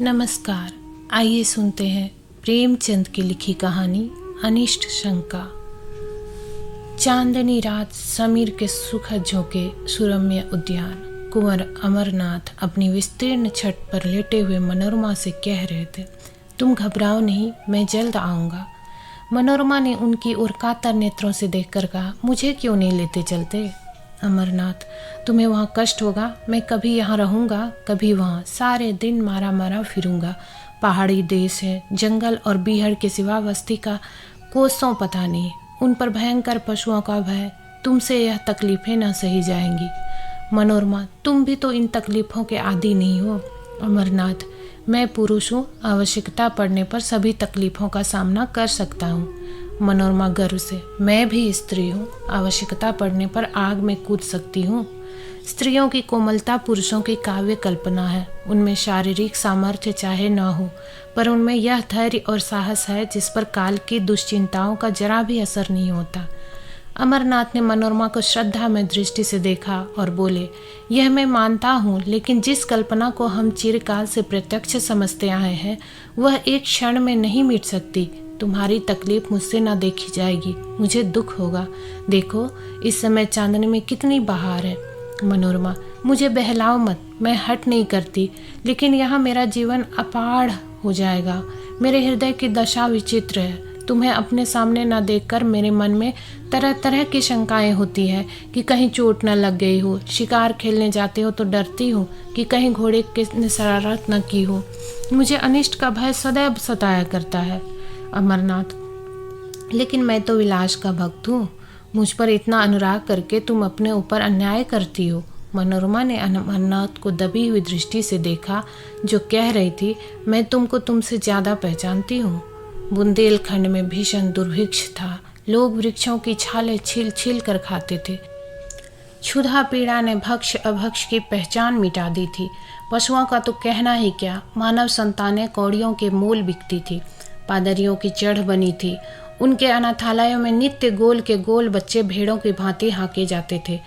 नमस्कार। आइए सुनते हैं प्रेमचंद की लिखी कहानी अनिष्ट शंका। चांदनी रात, समीर के सुखद झोंके, सुरम्य उद्यान। कुंवर अमरनाथ अपनी विस्तीर्ण छत पर लेटे हुए मनोरमा से कह रहे थे, तुम घबराओ नहीं, मैं जल्द आऊँगा। मनोरमा ने उनकी ओर कातर नेत्रों से देखकर कहा, मुझे क्यों नहीं लेते चलते? अमरनाथ, तुम्हें वहाँ कष्ट होगा, मैं कभी यहाँ रहूँगा, कभी वहाँ, सारे दिन मारा मारा फिरूँगा। पहाड़ी देश है, जंगल और बीहड़ के सिवा बस्ती का कोसों पता नहीं। उन पर भयंकर पशुओं का भय, तुमसे यह तकलीफ़ें न सही जाएंगी। मनोरमा, तुम भी तो इन तकलीफ़ों के आदी नहीं हो। अमरनाथ, मैं पुरुष हूँ, आवश्यकता पड़ने पर सभी तकलीफ़ों का सामना कर सकता हूँ। मनोरमा गर्व से, मैं भी स्त्री हूँ, आवश्यकता पड़ने पर आग में कूद सकती हूँ। स्त्रियों की कोमलता पुरुषों की काव्य कल्पना है। उनमें शारीरिक सामर्थ्य चाहे न हो, पर उनमें यह धैर्य और साहस है जिस पर काल की दुश्चिंताओं का जरा भी असर नहीं होता। अमरनाथ ने मनोरमा को श्रद्धा में दृष्टि से देखा और बोले, यह मैं मानता हूँ, लेकिन जिस कल्पना को हम चिरकाल से प्रत्यक्ष समझते आए हैं वह एक क्षण में नहीं मिट सकती। तुम्हारी तकलीफ मुझसे ना देखी जाएगी, मुझे दुख होगा। देखो, इस समय चांदनी में कितनी बहार है। मनोरमा, मुझे बहलाओ मत, मैं हट नहीं करती, लेकिन यहाँ मेरा जीवन अपाढ़ हो जाएगा। मेरे हृदय की दशा विचित्र है। तुम्हें अपने सामने ना देखकर मेरे मन में तरह तरह की शंकाएं होती हैं कि कहीं चोट न लग गई हो। शिकार खेलने जाते हो तो डरती हूँ कि कहीं घोड़े ने शरारत न की हो। मुझे अनिष्ट का भय सदैव सताया करता है। अमरनाथ, लेकिन मैं तो विलास का भक्त हूँ। मुझ पर इतना अनुराग करके तुम अपने ऊपर अन्याय करती हो। मनोरमा ने अमरनाथ को दबी हुई दृष्टि से देखा, जो कह रही थी, मैं तुमको तुमसे ज़्यादा पहचानती हूँ। बुंदेलखंड में भीषण दुर्भिक्ष था। लोग वृक्षों की छालें छील छील कर खाते थे। क्षुधा पीड़ा ने भक्ष अभक्ष की पहचान मिटा दी थी। पशुओं का तो कहना ही क्या, मानव संतानें कौड़ियों के मोल बिकती थी। पादरियों की चढ़ बनी थी। उनके अनाथालयों में नित्य गोल के गोल बच्चे भेड़ों की भांति हाँके जाते थे।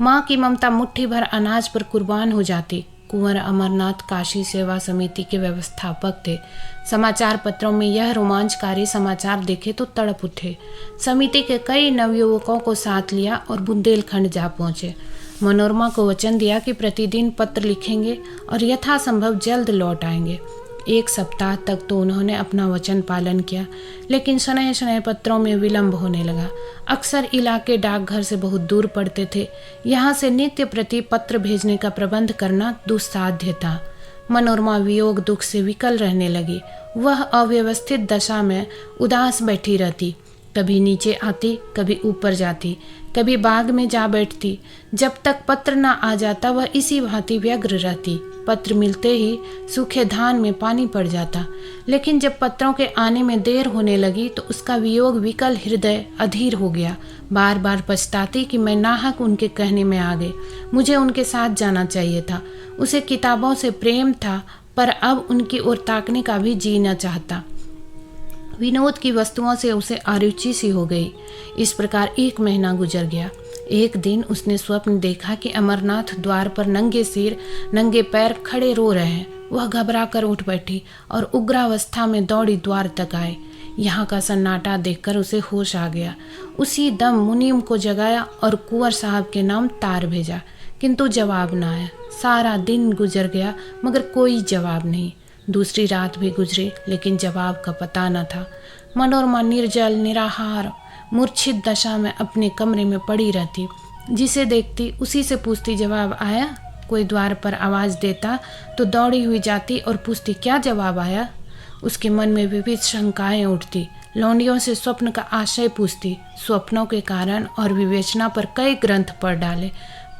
माँ की ममता मुट्ठी भर अनाज पर कुर्बान हो जाती। कुंवर अमरनाथ काशी सेवा समिति के व्यवस्थापक थे। समाचार पत्रों में यह रोमांचकारी समाचार देखे तो तड़प उठे। समिति के कई नवयुवकों को साथ लिया और बुंदेलखंड जा पहुँचे। मनोरमा को वचन दिया कि प्रतिदिन पत्र लिखेंगे और यथासंभव जल्द लौट आएंगे। 1 सप्ताह तक तो उन्होंने अपना वचन पालन किया, लेकिन शनैः शनैः पत्रों में विलंब होने लगा। अक्सर इलाके डाकघर से बहुत दूर पड़ते थे। यहाँ से नित्य प्रति पत्र भेजने का प्रबंध करना दुस्साध्य था। मनोरमा वियोग दुख से विकल रहने लगी। वह अव्यवस्थित दशा में उदास बैठी रहती, कभी नीचे आती, कभी ऊपर जाती, कभी बाग में जा बैठती। जब तक पत्र न आ जाता वह इसी भांति व्यग्र रहती। पत्र मिलते ही सूखे धान में पानी पड़ जाता, लेकिन जब पत्रों के आने में देर होने लगी तो उसका वियोग विकल हृदय अधीर हो गया। बार बार पछताती कि मैं नाहक उनके कहने में आ गई। मुझे उनके साथ जाना चाहिए था। उसे किताबों से प्रेम था, पर अब उनकी ओर ताकने का भी जी न चाहता। विनोद की वस्तुओं से उसे अरुचि सी हो गई। इस प्रकार 1 महीना गुजर गया। एक दिन उसने स्वप्न देखा कि अमरनाथ द्वार पर नंगे सिर नंगे पैर खड़े रो रहे हैं। वह घबरा कर उठ बैठी और उग्रावस्था में दौड़ी द्वार तक आए। यहाँ का सन्नाटा देखकर उसे होश आ गया। उसी दम मुनीम को जगाया और कुंवर साहब के नाम तार भेजा, किंतु जवाब न आया। सारा दिन गुजर गया मगर कोई जवाब नहीं। दूसरी रात भी गुजरी, लेकिन जवाब का पता न था। मनोरमा निर्जल निराहार मूर्छित दशा में अपने कमरे में पड़ी रहती। जिसे देखती उसी से पूछती, जवाब आया? कोई द्वार पर आवाज़ देता तो दौड़ी हुई जाती और पूछती, क्या जवाब आया? उसके मन में विविध शंकाएं उठती। लौंडियों से स्वप्न का आशय पूछती। स्वप्नों के कारण और विवेचना पर कई ग्रंथ पढ़ डाले,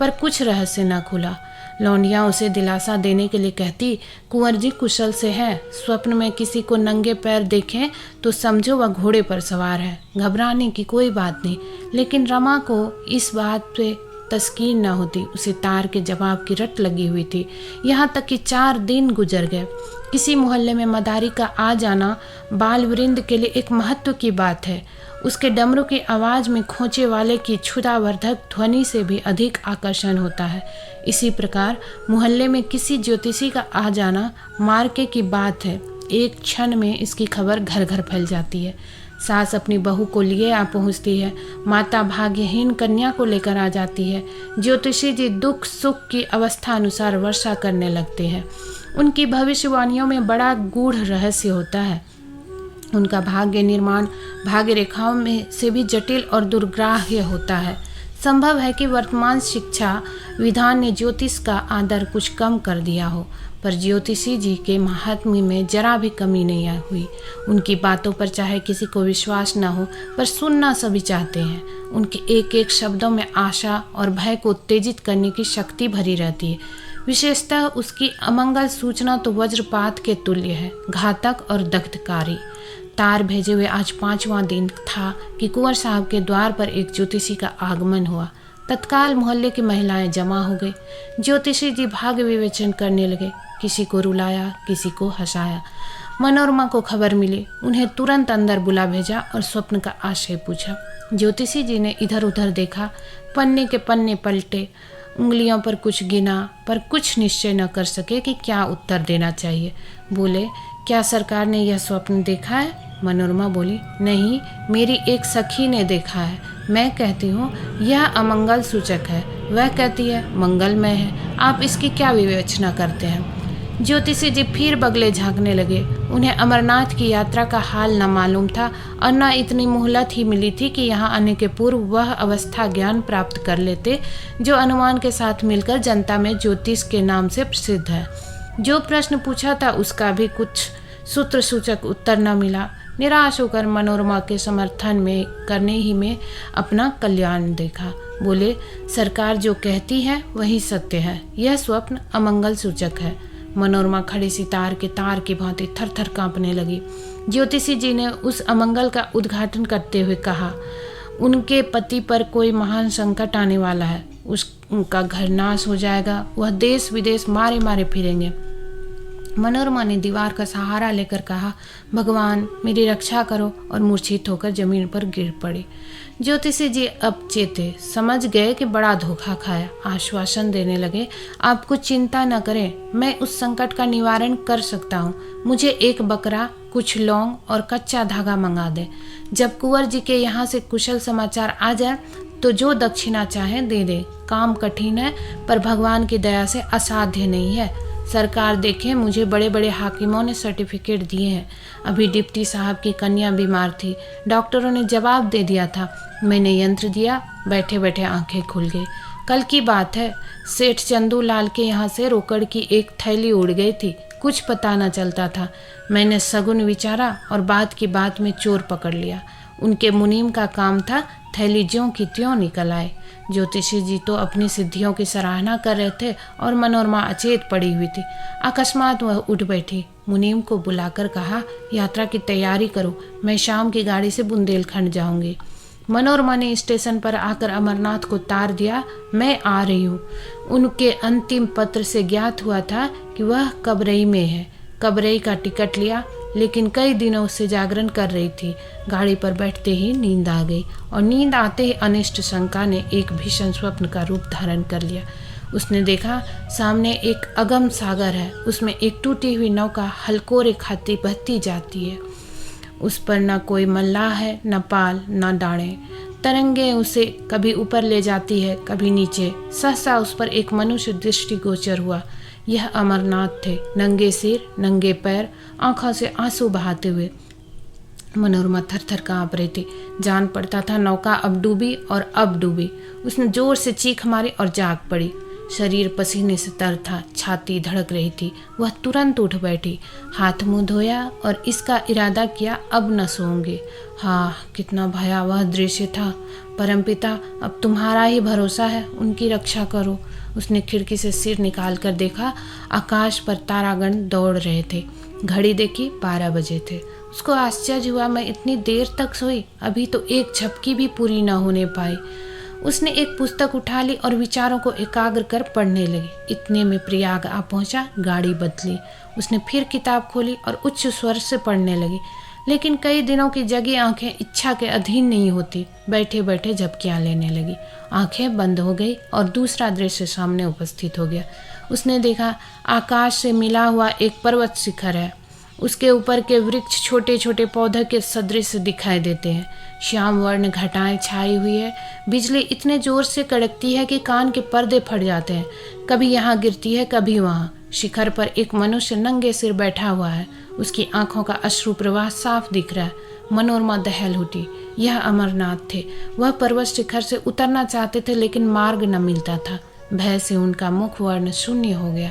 पर कुछ रहस्य न खुला। लौंडियाँ उसे दिलासा देने के लिए कहती, कुंवर जी कुशल से है। स्वप्न में किसी को नंगे पैर देखें तो समझो वह घोड़े पर सवार है, घबराने की कोई बात नहीं। लेकिन रमा को इस बात पे तस्कीन न होती। उसे तार के जवाब की रट लगी हुई थी। यहाँ तक कि 4 दिन गुजर गए। किसी मोहल्ले में मदारी का आ जाना बाल वृंद के लिए एक महत्व की बात है। उसके डमरू की आवाज़ में खोचे वाले की क्षुधावर्धक ध्वनि से भी अधिक आकर्षण होता है। इसी प्रकार मोहल्ले में किसी ज्योतिषी का आ जाना मार्के की बात है। एक क्षण में इसकी खबर घर घर फैल जाती है। सास अपनी बहू को लिए आ पहुँचती है, माता भाग्यहीन कन्या को लेकर आ जाती है। ज्योतिषी जी दुख सुख की अवस्था अनुसार वर्षा करने लगते हैं। उनकी भविष्यवाणियों में बड़ा गूढ़ रहस्य होता है। उनका भाग्य निर्माण भाग्य रेखाओं में से भी जटिल और दुर्ग्राह्य होता है। संभव है कि वर्तमान शिक्षा विधान ने ज्योतिष का आदर कुछ कम कर दिया हो, पर ज्योतिषी जी के महात्म्य में जरा भी कमी नहीं हुई। उनकी बातों पर चाहे किसी को विश्वास न हो, पर सुनना सभी चाहते हैं। उनके एक एक शब्दों में आशा और भय को उत्तेजित करने की शक्ति भरी रहती है। विशेषतः उसकी अमंगल सूचना तो वज्रपात के तुल्य है, घातक और दग्धकारी। तार भेजे हुए आज 5वां दिन था कि कुंवर साहब के द्वार पर एक ज्योतिषी का आगमन हुआ। तत्काल मोहल्ले की महिलाएं जमा हो गई। ज्योतिषी जी भाग्य विवेचन करने लगे। किसी को रुलाया, किसी को हंसाया। मनोरमा को खबर मिली, उन्हें तुरंत अंदर बुला भेजा और स्वप्न का आशय पूछा। ज्योतिषी जी ने इधर उधर देखा, पन्ने के पन्ने पलटे, उंगलियों पर कुछ गिना, पर कुछ निश्चय न कर सके कि क्या उत्तर देना चाहिए। बोले, क्या सरकार ने यह स्वप्न देखा है? मनोरमा बोली, नहीं, मेरी एक सखी ने देखा है। मैं कहती हूँ यह अमंगल सूचक है, वह कहती है मंगलमय है। आप इसकी क्या विवेचना करते हैं? ज्योतिषी जी फिर बगले झांकने लगे। उन्हें अमरनाथ की यात्रा का हाल न मालूम था और न इतनी मोहलत ही मिली थी कि यहाँ आने के पूर्व वह अवस्था ज्ञान प्राप्त कर लेते जो अनुमान के साथ मिलकर जनता में ज्योतिष के नाम से प्रसिद्ध है। जो प्रश्न पूछा था उसका भी कुछ सूत्र सूचक उत्तर न मिला। निराश होकर मनोरमा के समर्थन में करने ही में अपना कल्याण देखा। बोले, सरकार जो कहती है वही सत्य है, यह स्वप्न अमंगल सूचक है। मनोरमा खड़ी सितार के तार की भांति थर थर कांपने लगी। ज्योतिषी जी ने उस अमंगल का उद्घाटन करते हुए कहा, उनके पति पर कोई महान संकट आने वाला है, उनका घर नाश हो जाएगा, वह देश विदेश मारे मारे फिरेंगे। मनोरमा ने दीवार का सहारा लेकर कहा, भगवान मेरी रक्षा करो, और मूर्छित होकर जमीन पर गिर पड़ी। ज्योतिषी जी अब चेते, समझ गए कि बड़ा धोखा खाया। आश्वासन देने लगे, आप कुछ चिंता न करें, मैं उस संकट का निवारण कर सकता हूँ। मुझे एक बकरा, कुछ लौंग और कच्चा धागा मंगा दे। जब कुंवर जी के यहाँ से कुशल समाचार आ जाए तो जो दक्षिणा चाहे दे दे। काम कठिन है, पर भगवान की दया से असाध्य नहीं है। सरकार देखे, मुझे बड़े बड़े हाकिमों ने सर्टिफिकेट दिए हैं। अभी डिप्टी साहब की कन्या बीमार थी, डॉक्टरों ने जवाब दे दिया था। मैंने यंत्र दिया, बैठे बैठे आंखें खुल गई। कल की बात है, सेठ चंदू लाल के यहाँ से रोकड़ की एक थैली उड़ गई थी, कुछ पता न चलता था। मैंने सगुन विचारा और बात की बात में चोर पकड़ लिया। उनके मुनीम का काम था थैली ज्यों की त्यों निकल आए। ज्योतिषी जी तो अपनी सिद्धियों की सराहना कर रहे थे और मनोरमा अचेत पड़ी हुई थी। अकस्मात वह उठ बैठी, मुनीम को बुलाकर कहा, यात्रा की तैयारी करो, मैं शाम की गाड़ी से बुंदेलखंड जाऊंगी। मनोरमा ने स्टेशन पर आकर अमरनाथ को तार दिया, मैं आ रही हूँ। उनके अंतिम पत्र से ज्ञात हुआ था कि वह कबरई में है। कबरई का टिकट लिया, लेकिन कई दिनों से जागरण कर रही थी। गाड़ी पर बैठते ही नींद आ गई और नींद आते ही अनिष्ट शंका ने एक भीषण स्वप्न का रूप धारण कर लिया। उसने देखा सामने एक अगम सागर है, उसमें एक टूटी हुई नौका हलकोरे खाती बहती जाती है। उस पर न कोई मल्लाह है, न पाल, न डाणे। तरंगे उसे कभी ऊपर ले जाती है, कभी नीचे। सहसा उस पर एक मनुष्य दृष्टिगोचर हुआ। यह अमरनाथ थे, नंगे सिर, नंगे पैर, आंखों से आंसू बहाते हुए। मनोरमा थर थर कांप रही थी। जान पड़ता था नौका अब डूबी और अब डूबी। उसने जोर से चीख मारी और जाग पड़ी। शरीर पसीने से तर था, छाती धड़क रही थी। वह तुरंत उठ बैठी, हाथ मुंह धोया और इसका इरादा किया, अब न सोऊंगी। हाँ, कितना भयावह दृश्य था। परमपिता, अब तुम्हारा ही भरोसा है, उनकी रक्षा करो। उसने खिड़की से सिर निकाल कर देखा, आकाश पर तारागण दौड़ रहे थे। घड़ी देखी, 12 बजे थे। उसको आश्चर्य हुआ, मैं इतनी देर तक सोई, अभी तो एक झपकी भी पूरी न होने पाई। उसने एक पुस्तक उठा ली और विचारों को एकाग्र कर पढ़ने लगी। इतने में प्रयाग आ पहुंचा, गाड़ी बदली। उसने फिर किताब खोली और उच्च स्वर से पढ़ने लगी। लेकिन कई दिनों की जगी आंखें इच्छा के अधीन नहीं होती। बैठे बैठे झपकियां लेने लगी। आंखें बंद हो गई और दूसरा दृश्य सामने उपस्थित हो गया। उसने देखा आकाश से मिला हुआ एक पर्वत शिखर है। उसके ऊपर के वृक्ष छोटे छोटे पौधे के सदृश दिखाई देते हैं। श्याम वर्ण घटाएं छाई हुई है। बिजली इतने जोर से कड़कती है कि कान के पर्दे फट जाते हैं। कभी यहाँ गिरती है, कभी वहाँ। शिखर पर एक मनुष्य नंगे सिर बैठा हुआ है। उसकी आंखों का अश्रु प्रवाह साफ दिख रहा है। मनोरमा दहल उठी। यह अमरनाथ थे। वह पर्वत शिखर से उतरना चाहते थे, लेकिन मार्ग न मिलता था। भय से उनका मुख वर्ण शून्य हो गया।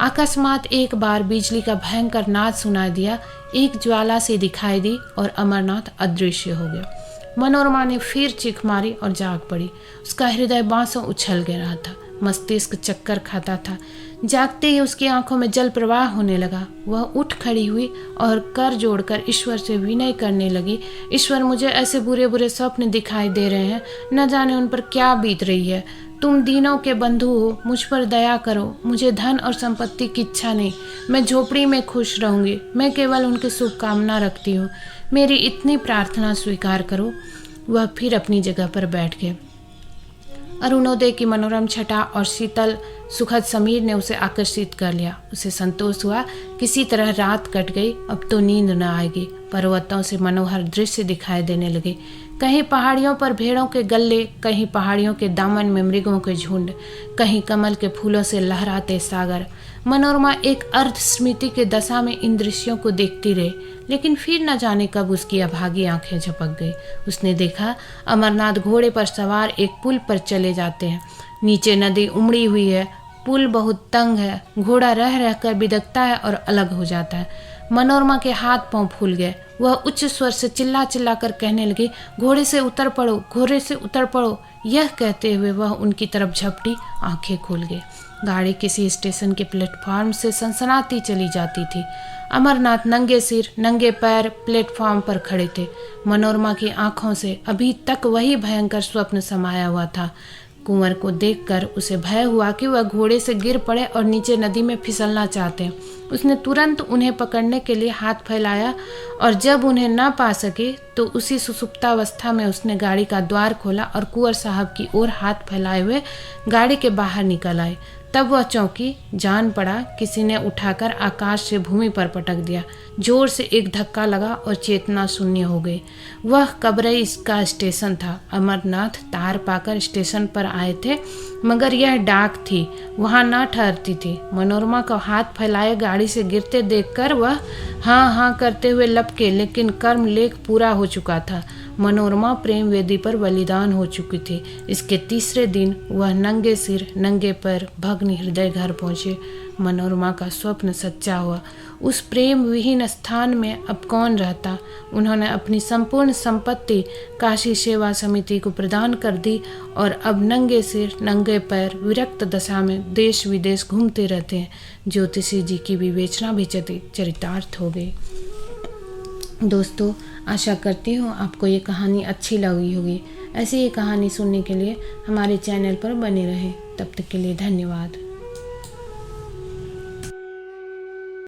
अकस्मात एक बार बिजली का भयंकर नाद सुनाई दिया। एक ज्वाला सी दिखाई दी और अमरनाथ अदृश्य हो गया। मनोरमा ने फिर चीख मारी और जाग पड़ी। उसका हृदय बांसों उछल रहा था। मस्तिष्क चक्कर खाता था। जागते ही उसकी आंखों में जल प्रवाह होने लगा। वह उठ खड़ी हुई और कर जोड़कर ईश्वर से विनय करने लगी। ईश्वर, मुझे ऐसे बुरे बुरे स्वप्न दिखाई दे रहे हैं, न जाने उन पर क्या बीत रही है। तुम दीनों के बंधु हो, मुझ पर दया करो। मुझे धन और संपत्ति की इच्छा नहीं। मैं झोपड़ी में खुश रहूंगी। मैं केवल उनकी शुभकामना रखती हूँ। मेरी इतनी प्रार्थना स्वीकार करो। वह फिर अपनी जगह पर बैठ गए। अरुणोदय की मनोरम छटा और शीतल सुखद समीर ने उसे आकर्षित कर लिया। उसे संतोष हुआ, किसी तरह रात कट गई, अब तो नींद न आएगी। पर्वतों से मनोहर दृश्य दिखाई देने लगे। कहीं पहाड़ियों पर भेड़ों के गल्ले, कहीं पहाड़ियों के दामन में मृगों के झुंड, कहीं कमल के फूलों से लहराते सागर। मनोरमा एक अर्ध स्मृति के दशा में इन दृश्यों को देखती रही, लेकिन फिर न जाने कब उसकी अभागी आंखें झपक गई। उसने देखा अमरनाथ घोड़े पर सवार एक पुल पर चले जाते हैं। नीचे नदी उमड़ी हुई है। पुल बहुत तंग है। घोड़ा रह रहकर बिदकता है और अलग हो जाता है। मनोरमा के हाथ पांव फूल गए। वह उच्च स्वर से चिल्ला चिल्ला कर कहने लगी, घोड़े से उतर पड़ो, घोड़े से उतर पड़ो। यह कहते हुए वह उनकी तरफ झपटी। आंखें खोल गई। गाड़ी किसी स्टेशन के प्लेटफॉर्म से सनसनाती चली जाती थी। अमरनाथ नंगे सिर नंगे पैर प्लेटफॉर्म पर खड़े थे। मनोरमा की आंखों से अभी तक वही भयंकर स्वप्न समाया हुआ था। कुंवर को देखकर उसे भय हुआ कि वह घोड़े से गिर पड़े और नीचे नदी में फिसलना चाहते हैं। उसने तुरंत उन्हें पकड़ने के लिए हाथ फैलाया और जब उन्हें न पा सके तो उसी सुसुप्तावस्था में उसने गाड़ी का द्वार खोला और कुंवर साहब की ओर हाथ फैलाए हुए गाड़ी के बाहर निकल आए। तब वह चौंकी। जान पड़ा किसी ने उठाकर आकाश से भूमि पर पटक दिया। जोर से एक धक्का लगा और चेतना शून्य हो गई। वह कबरई का स्टेशन था। अमरनाथ तार पाकर स्टेशन पर आए थे, मगर यह डाक थी, वहाँ न ठहरती थी। मनोरमा का हाथ फैलाए गाड़ी से गिरते देखकर वह हाँ हाँ करते हुए लपके, लेकिन कर्म लेख पूरा हो चुका था। मनोरमा प्रेम वेदी पर बलिदान हो चुकी थी। इसके तीसरे दिन वह नंगे सिर नंगे पैर भग्न हृदय घर पहुँचे। मनोरमा का स्वप्न सच्चा हुआ। उस प्रेम विहीन स्थान में अब कौन रहता। उन्होंने अपनी संपूर्ण संपत्ति काशी सेवा समिति को प्रदान कर दी और अब नंगे सिर नंगे पैर विरक्त दशा में देश विदेश घूमते रहते हैं। ज्योतिषी जी की विवेचना भी चरितार्थ हो गई। दोस्तों, आशा करती हूँ आपको ये कहानी अच्छी लगी होगी। ऐसी ही कहानी सुनने के लिए हमारे चैनल पर बने रहें। तब तक के लिए धन्यवाद।